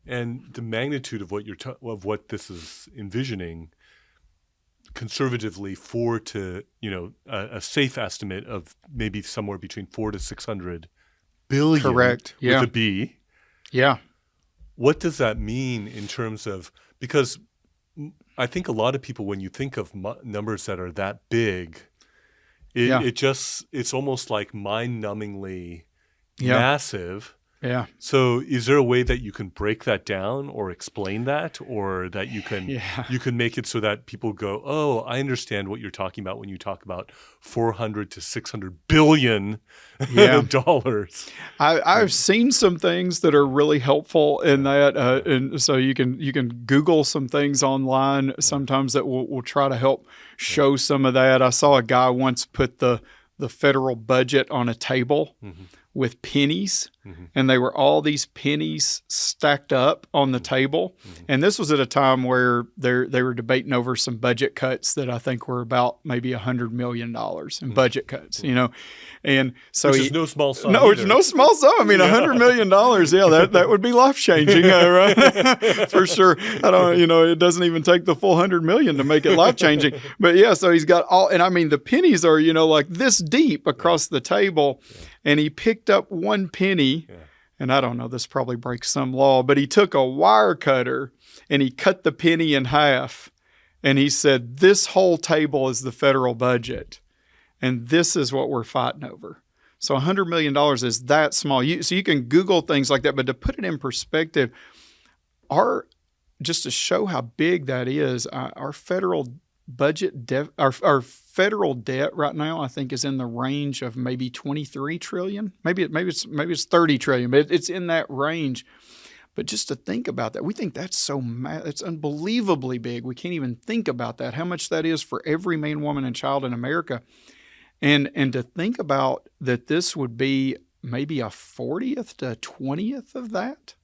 And the magnitude of what this is envisioning, conservatively, a safe estimate of maybe somewhere between 400 to 600 billion. Correct. Yeah. With a B. Yeah. What does that mean in terms of, because I think a lot of people, when you think of numbers that are that big, it's almost like mind-numbingly massive. Yeah. So is there a way that you can break that down or explain that, or that you can make it so that people go, oh, I understand what you're talking about when you talk about 400 to 600 billion dollars. I've seen some things that are really helpful in that, and so you can Google some things online sometimes that will try to help show some of that. I saw a guy once put the federal budget on a table with pennies, and they were all these pennies stacked up on the table. And this was at a time where they were debating over some budget cuts that I think were about maybe $100 million in budget cuts, And so which is no small sum. No, it's no small sum. I mean, $100 million. Yeah, that would be life changing, right? For sure. I don't, it doesn't even take the full $100 million to make it life changing. But yeah, so he's got and I mean, the pennies are, like this deep across the table. And he picked up one penny, and I don't know, this probably breaks some law, but he took a wire cutter and he cut the penny in half. And he said, this whole table is the federal budget. And this is what we're fighting over. So $100 million is that small. So you can Google things like that, but to put it in perspective, just to show how big that is, our federal budget, our federal debt right now, I think, is in the range of maybe 23 trillion. Maybe it's 30 trillion, but it's in that range. But just to think about that, we think that's it's unbelievably big. We can't even think about that, how much that is for every man, woman, and child in America. And to think about that this would be maybe a 40th to 20th of that,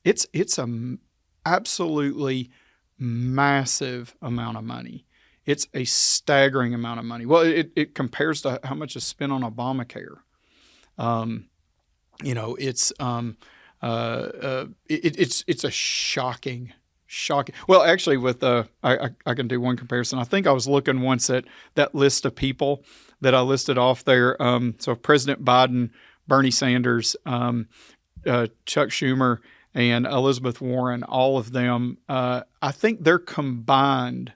it's a absolutely massive amount of money. It's a staggering amount of money. Well, it compares to how much is spent on Obamacare. It's a shocking. Well, actually, with I can do one comparison. I think I was looking once at that list of people that I listed off there. So President Biden, Bernie Sanders, Chuck Schumer, and Elizabeth Warren, all of them, I think their combined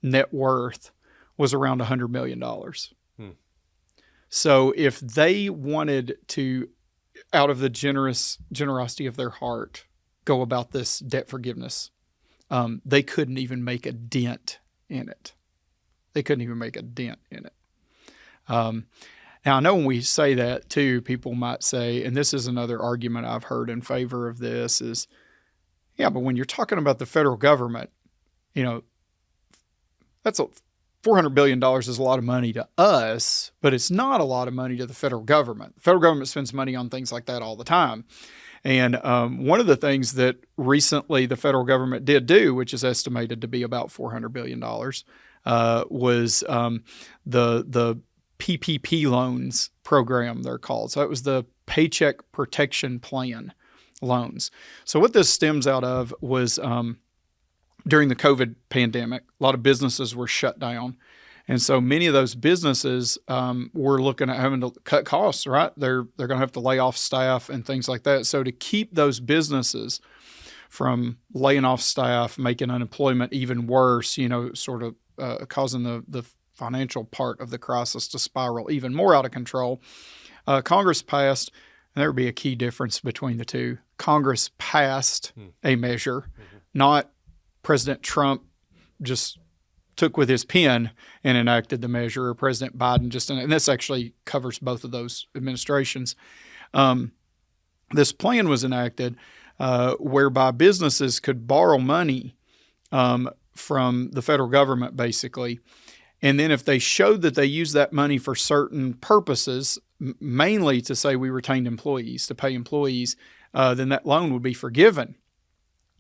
net worth was around $100 million. So if they wanted to, out of the generosity of their heart, go about this debt forgiveness, they couldn't even make a dent in it. Now, I know when we say that, too, people might say, and this is another argument I've heard in favor of this, is, yeah, but when you're talking about the federal government, that's $400 billion is a lot of money to us, but it's not a lot of money to the federal government. The federal government spends money on things like that all the time. And one of the things that recently the federal government did do, which is estimated to be about $400 billion, was the PPP loans program, they're called. So it was the Paycheck Protection Plan loans. So what this stems out of was during the COVID pandemic, a lot of businesses were shut down. And so many of those businesses were looking at having to cut costs, right? They're going to have to lay off staff and things like that. So to keep those businesses from laying off staff, making unemployment even worse, sort of causing the financial part of the crisis to spiral even more out of control, Congress passed, and there would be a key difference between the two. Congress passed a measure, not President Trump just took with his pen and enacted the measure, or President Biden and this actually covers both of those administrations. This plan was enacted whereby businesses could borrow money from the federal government, basically. And then if they showed that they used that money for certain purposes, mainly to say we retained employees, to pay employees, then that loan would be forgiven.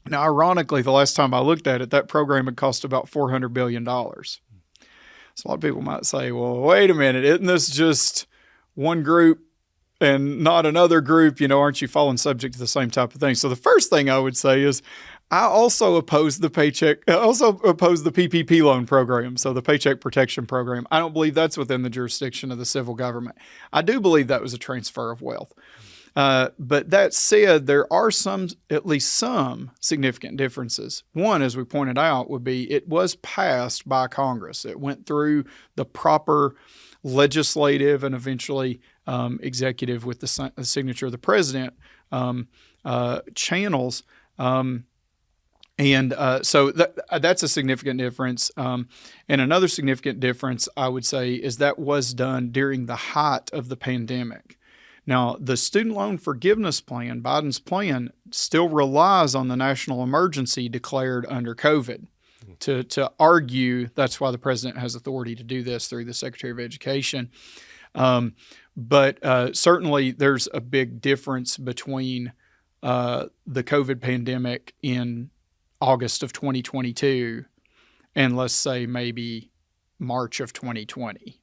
Now, ironically, the last time I looked at it, that program had cost about $400 billion. So a lot of people might say, well, wait a minute, isn't this just one group and not another group, aren't you falling subject to the same type of thing? So the first thing I would say is I also oppose the PPP loan program, so the Paycheck Protection Program. I don't believe that's within the jurisdiction of the civil government. I do believe that was a transfer of wealth. But that said, there are at least some significant differences. One, as we pointed out, would be it was passed by Congress. It went through the proper legislative and eventually executive with the signature of the president channels. So that's a significant difference. And another significant difference, I would say, is that was done during the height of the pandemic. Now, the student loan forgiveness plan, Biden's plan, still relies on the national emergency declared under COVID to argue that's why the president has authority to do this through the Secretary of Education. But certainly there's a big difference between the COVID pandemic in August of 2022 and let's say maybe March of 2020,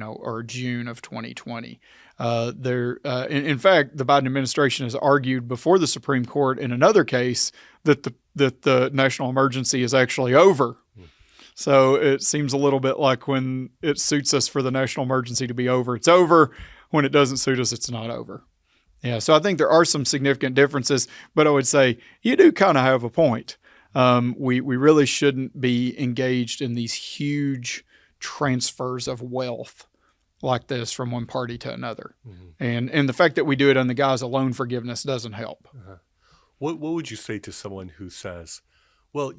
or June of 2020. In fact, the Biden administration has argued before the Supreme Court in another case that the national emergency is actually over. So it seems a little bit like when it suits us for the national emergency to be over, it's over. When it doesn't suit us, it's not over. Yeah, so I think there are some significant differences, but I would say you do kind of have a point. We really shouldn't be engaged in these huge transfers of wealth like this from one party to another. Mm-hmm. And the fact that we do it on the guise of loan forgiveness doesn't help. Uh-huh. What would you say to someone who says, well,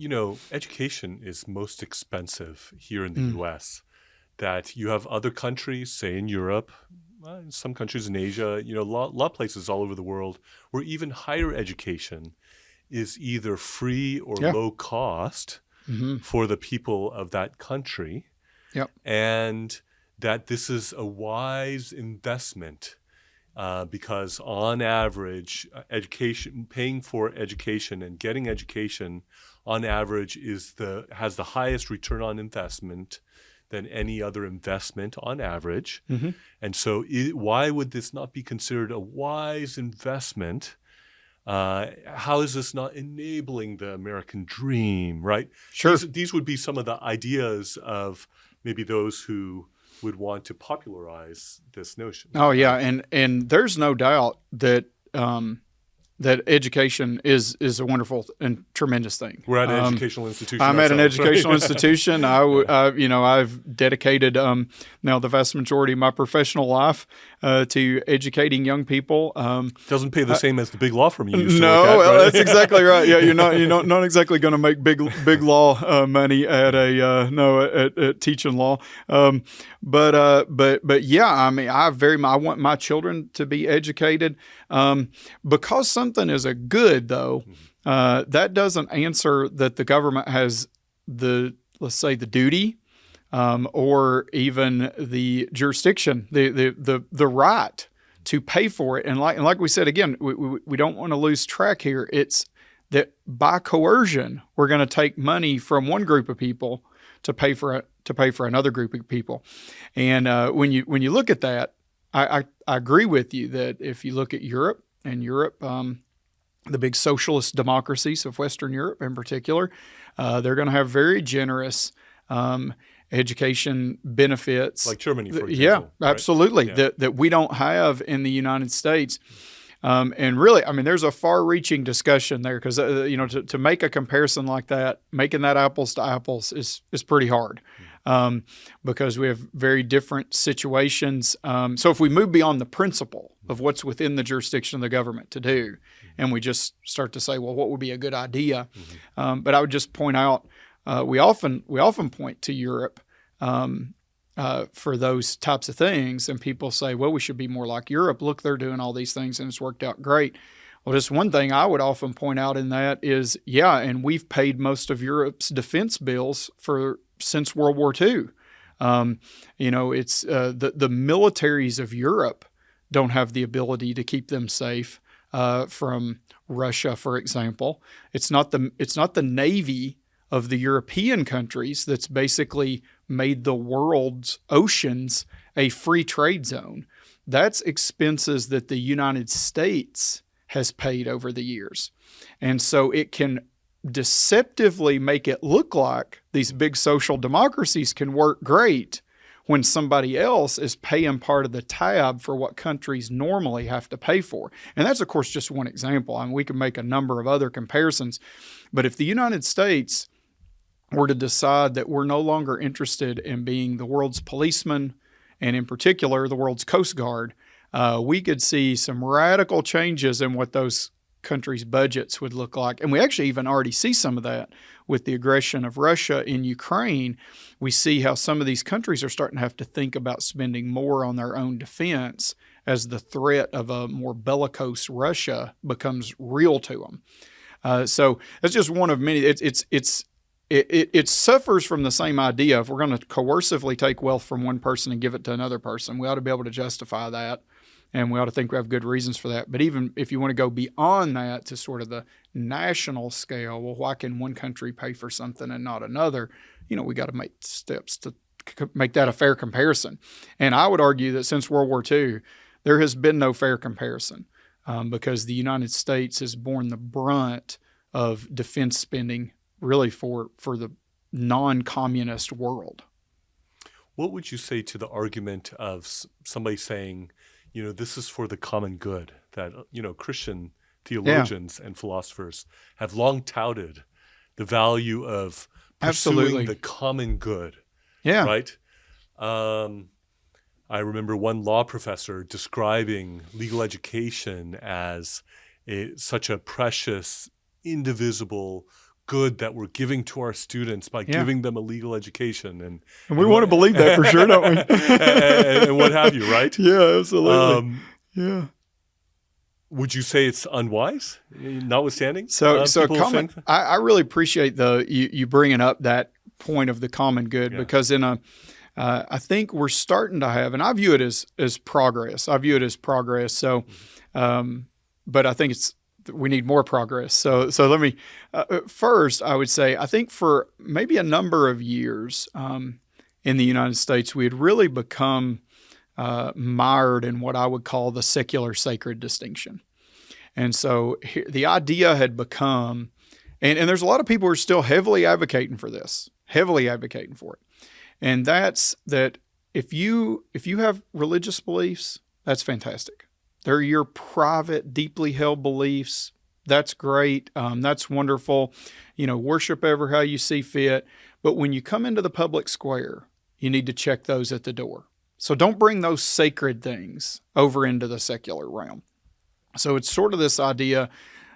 education is most expensive here in the U.S., that you have other countries, say in Europe, some countries in Asia, a lot of places all over the world where even higher education is either free or low cost for the people of that country. Yep. And that this is a wise investment because on average, paying for education and getting education on average has the highest return on investment than any other investment on average. Mm-hmm. And so why would this not be considered a wise investment? How is this not enabling the American dream, right? Sure. These would be some of the ideas of maybe those who would want to popularize this notion. Oh, yeah. And there's no doubt that that education is a wonderful and tremendous thing. We're at an educational institution. I'm at an educational institution. I've dedicated now the vast majority of my professional life to educating young people. Doesn't pay the same as the big law firm you used to no, work at, right? That's exactly right. Yeah, you're not exactly going to make big law money at teaching law. But yeah, I mean, I want my children to be educated. Because something is a good, though, that doesn't answer that the government has let's say the duty, or even the jurisdiction, the right to pay for it. And like we said again, we don't want to lose track here. It's that by coercion, we're going to take money from one group of people to pay for another group of people. And when you look at that, I agree with you that if you look at Europe, the big socialist democracies of Western Europe in particular, they're going to have very generous education benefits. Like Germany, for example. Yeah, absolutely. Right? Yeah. That we don't have in the United States. And really, I mean, there's a far-reaching discussion there because, to make a comparison like that, making that apples to apples is pretty hard. Because we have very different situations. So if we move beyond the principle of what's within the jurisdiction of the government to do, and we just start to say, well, what would be a good idea? But I would just point out, we often point to Europe for those types of things, and people say, well, we should be more like Europe. Look, they're doing all these things, and it's worked out great. Well, just one thing I would often point out in that is, and we've paid most of Europe's defense bills since World War II. It's the militaries of Europe don't have the ability to keep them safe from Russia, for example. It's not the Navy of the European countries that's basically made the world's oceans a free trade zone. that's expenses that the United States has paid over the years. And so it can deceptively make it look like these big social democracies can work great when somebody else is paying part of the tab for what countries normally have to pay for. And that's, of course, just one example. I mean, we can make a number of other comparisons. But if the United States were to decide that we're no longer interested in being the world's policeman, and in particular, the world's Coast Guard, we could see some radical changes in what those countries' budgets would look like. And we actually even already see some of that with the aggression of Russia in Ukraine. We see how some of these countries are starting to have to think about spending more on their own defense as the threat of a more bellicose Russia becomes real to them. So that's just one of many. It suffers from the same idea. If we're going to coercively take wealth from one person and give it to another person, we ought to be able to justify that. And we ought to think we have good reasons for that. But even if you want to go beyond that to sort of the national scale, well, why can one country pay for something and not another? We got to make steps to make that a fair comparison. And I would argue that since World War II, there has been no fair comparison because the United States has borne the brunt of defense spending really for the non-communist world. What would you say to the argument of somebody saying, this is for the common good, that, Christian theologians and philosophers have long touted the value of pursuing the common good. Yeah. Right? I remember one law professor describing legal education as such a precious, indivisible good that we're giving to our students by giving them a legal education. And we want to believe that for sure, don't we? and what have you, right? Yeah, absolutely. Yeah. Would you say it's unwise, notwithstanding? I really appreciate you bringing up that point of the common good because I think we're starting to have, and I view it as progress. So, but I think we need more progress. So let me, first, I would say, I think for maybe a number of years in the United States, we had really become mired in what I would call the secular sacred distinction. And so the idea had become, and there's a lot of people who are still heavily advocating for this, And that's that if you have religious beliefs, that's fantastic. They're your private, deeply held beliefs. That's great. That's wonderful. Worship ever how you see fit. But when you come into the public square, you need to check those at the door. So don't bring those sacred things over into the secular realm. So it's sort of this idea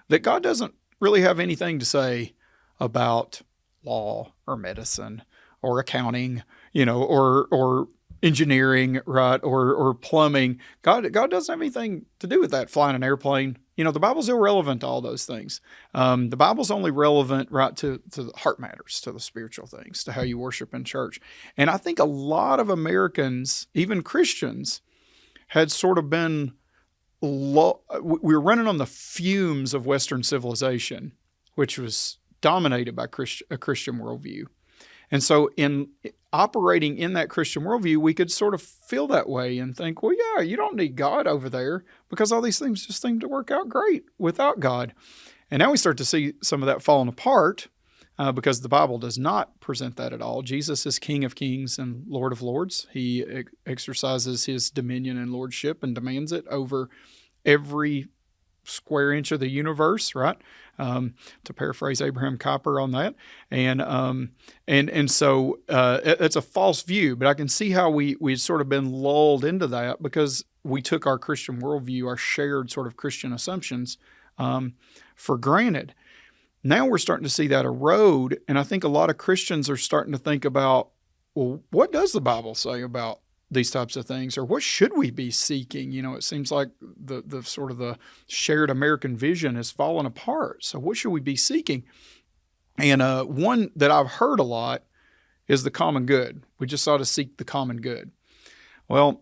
that God doesn't really have anything to say about law or medicine or accounting, or engineering, right, or plumbing. God doesn't have anything to do with that. Flying an airplane, the Bible's irrelevant to all those things. The Bible's only relevant, right, to the heart matters, to the spiritual things, to how you worship in church. And I think a lot of Americans, even Christians, had sort of been we were running on the fumes of Western civilization, which was dominated by a Christian worldview. And so in operating in that Christian worldview, we could sort of feel that way and think, well, yeah, you don't need God over there because all these things just seem to work out great without God. And now we start to see some of that falling apart because the Bible does not present that at all. Jesus is King of Kings and Lord of Lords. He exercises his dominion and lordship and demands it over every square inch of the universe, right? To paraphrase Abraham Kuyper on that. And so it's a false view, but I can see how we'd sort of been lulled into that because we took our Christian worldview, our shared sort of Christian assumptions for granted. Now we're starting to see that erode, and I think a lot of Christians are starting to think about, well, what does the Bible say about these types of things, or what should we be seeking? It seems like the sort of the shared American vision has fallen apart. So what should we be seeking? And one that I've heard a lot is the common good. We just ought to seek the common good. Well,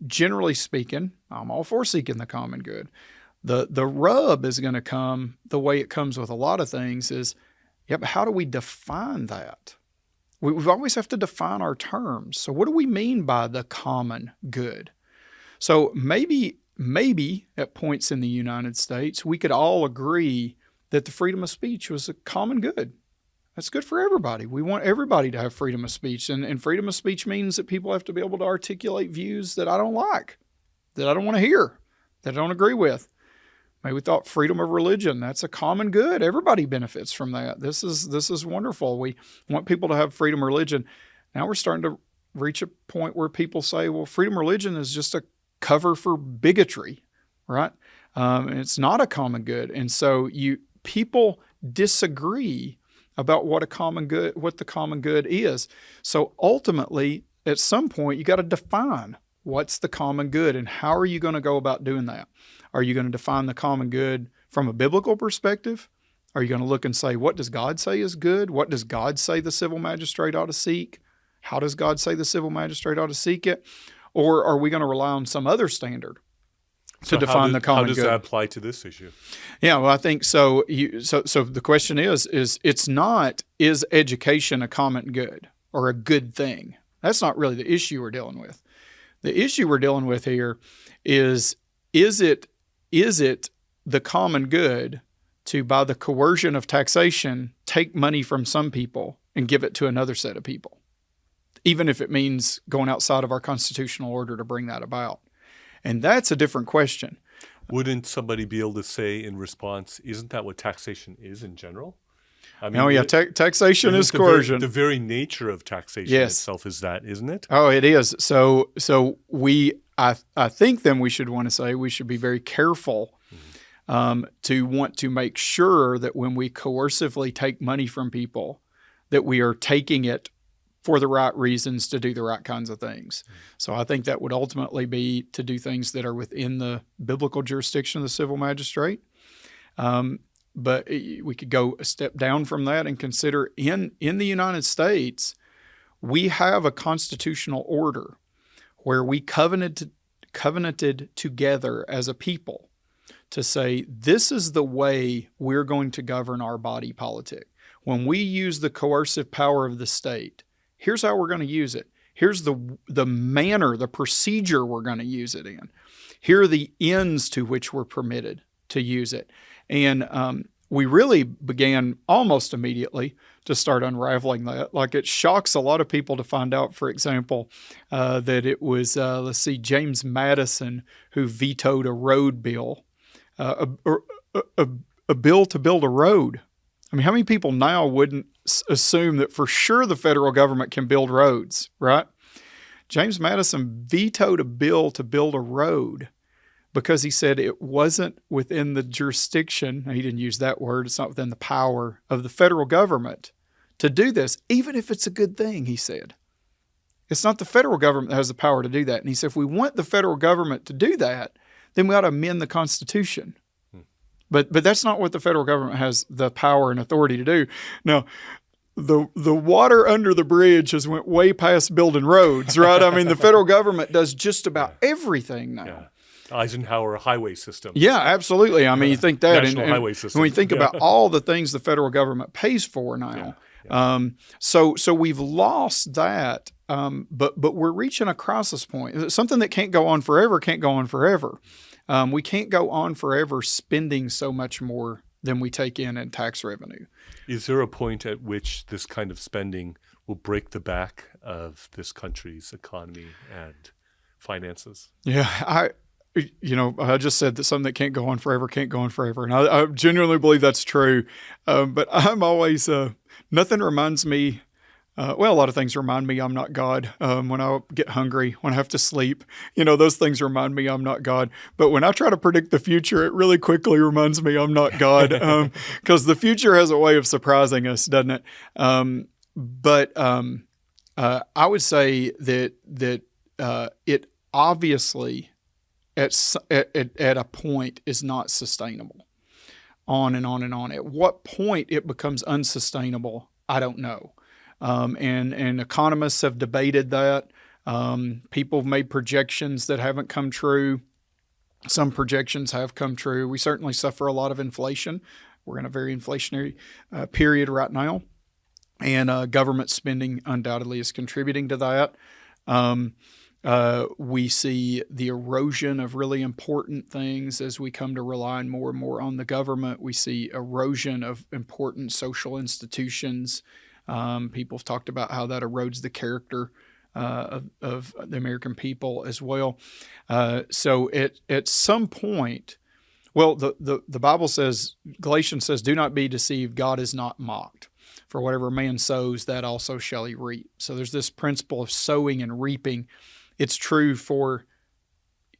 generally speaking, I'm all for seeking the common good. The rub is going to come the way it comes with a lot of things is, but how do we define that? We always have to define our terms. So what do we mean by the common good? So maybe at points in the United States, we could all agree that the freedom of speech was a common good. That's good for everybody. We want everybody to have freedom of speech. And freedom of speech means that people have to be able to articulate views that I don't like, that I don't want to hear, that I don't agree with. Maybe we thought freedom of religion, that's a common good. Everybody benefits from that. This is wonderful. We want people to have freedom of religion. Now we're starting to reach a point where people say, well, freedom of religion is just a cover for bigotry, right? And it's not a common good. And so people disagree about what the common good is. So ultimately, at some point, you got to define what's the common good and how are you going to go about doing that? Are you going to define the common good from a biblical perspective? Are you going to look and say, what does God say is good? What does God say the civil magistrate ought to seek? How does God say the civil magistrate ought to seek it? Or are we going to rely on some other standard to define the common good? How does that apply to this issue? Yeah, well, I think so. So the question is it's not, is education a common good or a good thing? That's not really the issue we're dealing with. The issue we're dealing with here is it the common good to, by the coercion of taxation, take money from some people and give it to another set of people, even if it means going outside of our constitutional order to bring that about? And that's a different question. Wouldn't somebody be able to say in response, isn't that what taxation is in general? I mean, taxation is coercion. The very nature of taxation itself is that, isn't it? Oh, it is. So I think then we should want to say we should be very careful to want to make sure that when we coercively take money from people, that we are taking it for the right reasons to do the right kinds of things. So I think that would ultimately be to do things that are within the biblical jurisdiction of the civil magistrate. But we could go a step down from that and consider in the United States, we have a constitutional order where we covenanted together as a people to say, this is the way we're going to govern our body politic. When we use the coercive power of the state, here's how we're going to use it. Here's the manner, the procedure we're going to use it in. Here are the ends to which we're permitted to use it. And we really began almost immediately to start unraveling that. Like, it shocks a lot of people to find out, for example, that it was, James Madison who vetoed a road bill, a bill to build a road. I mean, how many people now wouldn't assume that for sure the federal government can build roads, right? James Madison vetoed a bill to build a road because he said it wasn't within the jurisdiction, he didn't use that word, it's not within the power of the federal government to do this, even if it's a good thing, he said. It's not the federal government that has the power to do that. And he said, if we want the federal government to do that, then we ought to amend the Constitution. But that's not what the federal government has the power and authority to do. Now, the water under the bridge has went way past building roads, right? I mean, the federal government does just about everything now. Yeah. Eisenhower highway system. Yeah, absolutely. I mean, you think that. National highway system. When we think about all the things the federal government pays for now. So we've lost that, but we're reaching a crisis point. Something that can't go on forever can't go on forever. We can't go on forever spending so much more than we take in tax revenue. Is there a point at which this kind of spending will break the back of this country's economy and finances? Yeah, I just said that something that can't go on forever can't go on forever. And I genuinely believe that's true. But I'm always, nothing reminds me, a lot of things remind me I'm not God. When I get hungry, when I have to sleep, those things remind me I'm not God. But when I try to predict the future, it really quickly reminds me I'm not God, because the future has a way of surprising us, doesn't it? But I would say that it obviously at a point is not sustainable. On and on and on. At what point it becomes unsustainable, I don't know. And economists have debated that. People have made projections that haven't come true. Some projections have come true. We certainly suffer a lot of inflation. We're in a very inflationary period right now. And government spending undoubtedly is contributing to that. We see the erosion of really important things as we come to rely more and more on the government. We see erosion of important social institutions. People have talked about how that erodes the character of the American people as well. So at some point, well, the Bible says, Galatians says, do not be deceived. God is not mocked. For whatever a man sows, that also shall he reap. So there's this principle of sowing and reaping. It's true for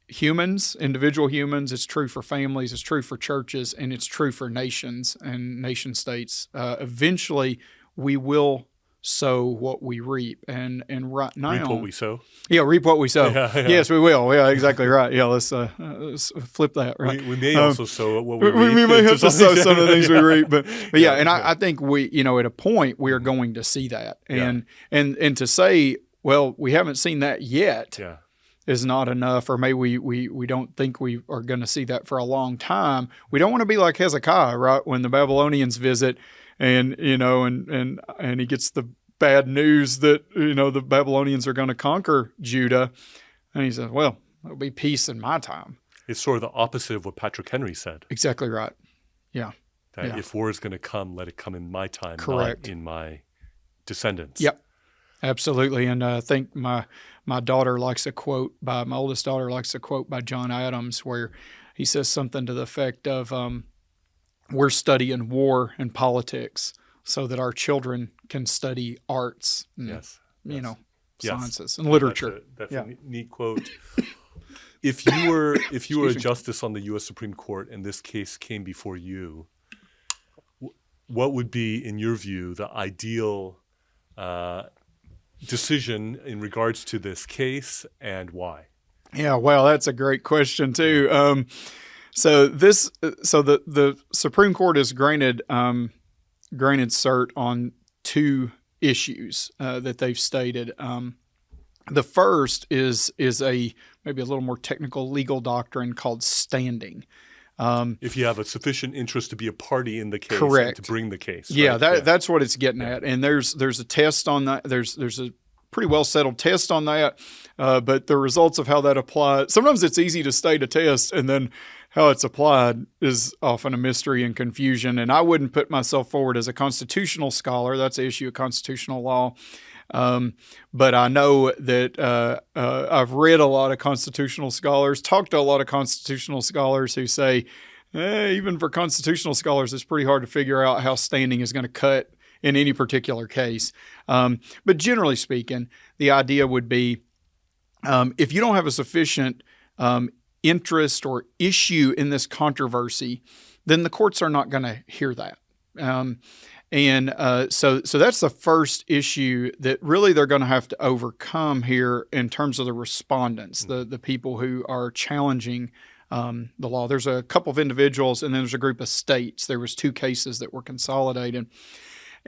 humans, individual humans. It's true for families. It's true for churches, and it's true for nations and nation states. Eventually, we will sow what we reap, and right now, reap what we sow. Yeah, reap what we sow. Yeah. Yes, we will. Yeah, exactly right. Yeah, let's flip that. Right. We may also sow what we reap. We may have to sow some of the things we reap, but yeah. And I think we, at a point, we are going to see that, and to say, well, we haven't seen that yet. Yeah. Is not enough, or maybe we don't think we are going to see that for a long time. We don't want to be like Hezekiah, right? When the Babylonians visit, and he gets the bad news that the Babylonians are going to conquer Judah, and he says, "Well, there'll be peace in my time." It's sort of the opposite of what Patrick Henry said. Exactly right. Yeah. That if war is going to come, let it come in my time, correct, not in my descendants. Yep. Absolutely. And I think my daughter likes a quote by, my oldest daughter likes a quote by John Adams where he says something to the effect of, we're studying war and politics so that our children can study arts and, sciences and literature. That's a neat quote. If you were a justice on the U.S. Supreme Court and this case came before you, what would be, in your view, the ideal decision in regards to this case, and why? Yeah, well, that's a great question too. So the Supreme Court has granted cert on two issues that they've stated. The first is a maybe a little more technical legal doctrine called standing. If you have a sufficient interest to be a party in the case, correct, and to bring the case. Yeah, right? That's what it's getting at. And there's a test on that. There's a pretty well settled test on that. But the results of how that applies, sometimes it's easy to state a test, and then how it's applied is often a mystery and confusion. And I wouldn't put myself forward as a constitutional scholar. That's the issue of constitutional law. But I know that I've read a lot of constitutional scholars, talked to a lot of constitutional scholars who say, even for constitutional scholars, it's pretty hard to figure out how standing is going to cut in any particular case. But generally speaking, the idea would be if you don't have a sufficient interest or issue in this controversy, then the courts are not going to hear that. So that's the first issue that really they're going to have to overcome here in terms of the respondents, the people who are challenging the law. There's a couple of individuals, and then there's a group of states. There was two cases that were consolidated.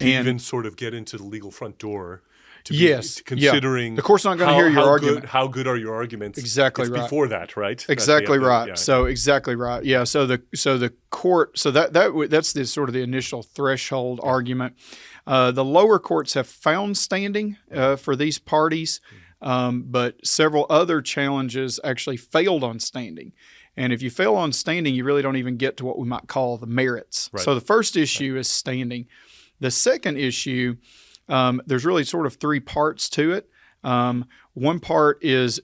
To even sort of get into the legal front door. Considering the court's not going to hear your argument. How good are your arguments? Exactly right. Before that, right? Exactly right. Yeah. So exactly right. Yeah. So the court. So that's the sort of the initial threshold argument. The lower courts have found standing for these parties, but several other challenges actually failed on standing. And if you fail on standing, you really don't even get to what we might call the merits. Right. So the first issue is standing. The second issue, there's really sort of three parts to it. One part is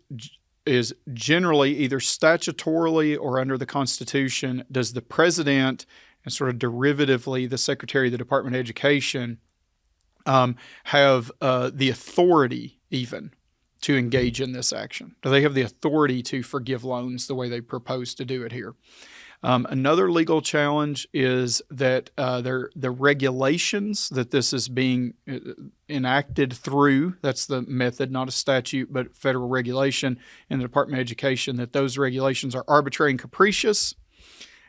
generally either statutorily or under the Constitution, does the president and sort of derivatively the Secretary of the Department of Education have the authority even to engage in this action? Do they have the authority to forgive loans the way they propose to do it here? Another legal challenge is that the regulations that this is being enacted through, that's the method, not a statute, but federal regulation in the Department of Education, that those regulations are arbitrary and capricious.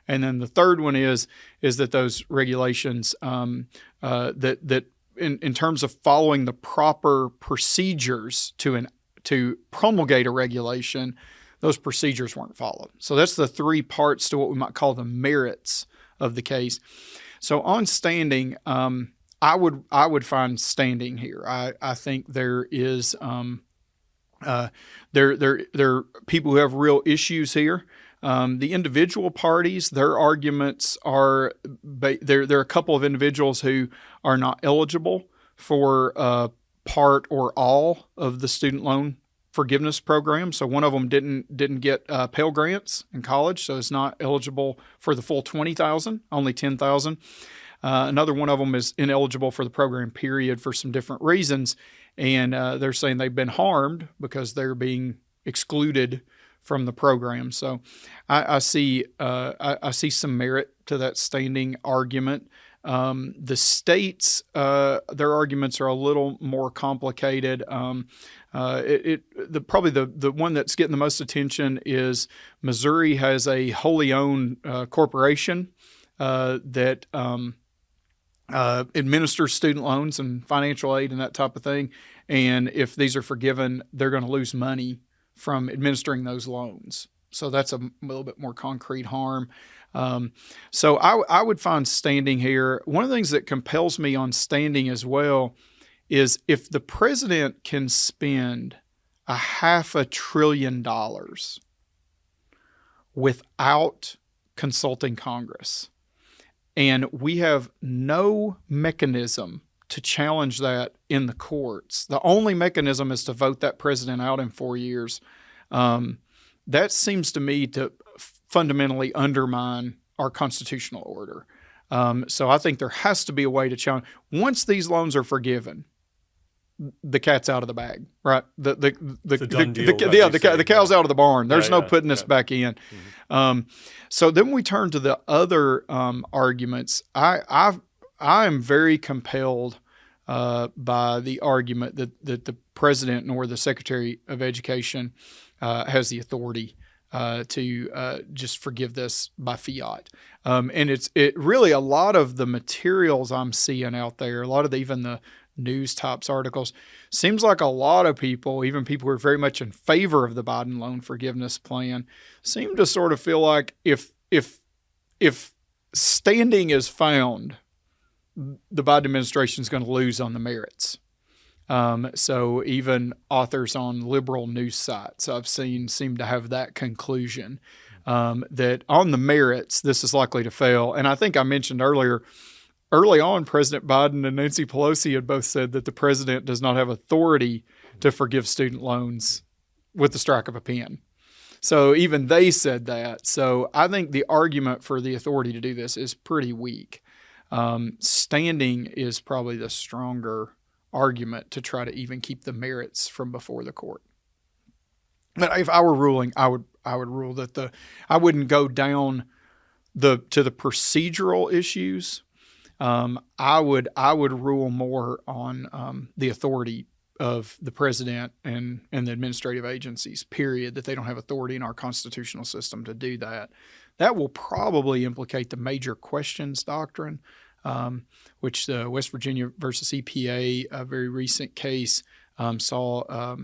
And then the third one is that those regulations, that in terms of following the proper procedures to promulgate a regulation, those procedures weren't followed. So that's the three parts to what we might call the merits of the case. So on standing, I would find standing here. I think there is They're people who have real issues here. The individual parties, their arguments are there are a couple of individuals who are not eligible for part or all of the student loan forgiveness program. So one of them didn't get Pell Grants in college, so it's not eligible for the full $20,000, only $10,000. Another one of them is ineligible for the program period for some different reasons, and they're saying they've been harmed because they're being excluded from the program. So I see some merit to that standing argument. The states, their arguments are a little more complicated. Probably the one that's getting the most attention is Missouri has a wholly owned corporation that administers student loans and financial aid and that type of thing. And if these are forgiven, they're going to lose money from administering those loans. So that's a little bit more concrete harm. So I would find standing here. One of the things that compels me on standing as well is if the president can spend $500 billion without consulting Congress, and we have no mechanism to challenge that in the courts. The only mechanism is to vote that president out in 4 years. That seems to me to fundamentally undermine our constitutional order. So I think there has to be a way to challenge. Once these loans are forgiven, the cat's out of the bag, right? The cow's out of the barn. There's no putting this back in. Mm-hmm. So then we turn to the other arguments. I am very compelled by the argument that the president nor the Secretary of Education has the authority to just forgive this by fiat. And it really, a lot of the materials I'm seeing out there, a lot of even the news types articles, seems like a lot of people, even people who are very much in favor of the Biden loan forgiveness plan, seem to sort of feel like if standing is found, the Biden administration is going to lose on the merits. So even authors on liberal news sites I've seen seem to have that conclusion, that on the merits, this is likely to fail. And I think I mentioned early on, President Biden and Nancy Pelosi had both said that the president does not have authority to forgive student loans with the strike of a pen. So even they said that. So I think the argument for the authority to do this is pretty weak. Standing is probably the stronger argument to try to even keep the merits from before the court. But if I were ruling, I would rule that I wouldn't go down to the procedural issues. I would rule more on the authority of the president and the administrative agencies, period, that they don't have authority in our constitutional system to do that. That will probably implicate the major questions doctrine, which the West Virginia versus EPA, a very recent case, saw a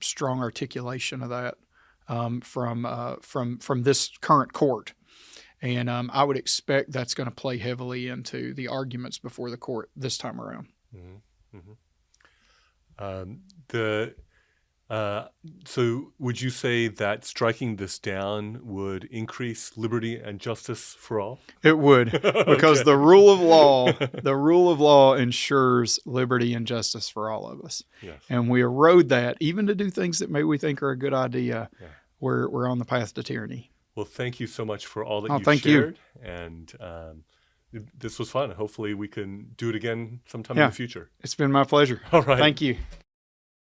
strong articulation of that from this current court. And I would expect that's going to play heavily into the arguments before the court this time around. Mm-hmm. Mm-hmm. So would you say that striking this down would increase liberty and justice for all? It would, because the rule of law ensures liberty and justice for all of us. Yes. And we erode that, even to do things that maybe we think are a good idea. Yeah. We're on the path to tyranny. Well, thank you so much for all that you've shared. You. And this was fun. Hopefully we can do it again sometime in the future. It's been my pleasure. All right. Thank you.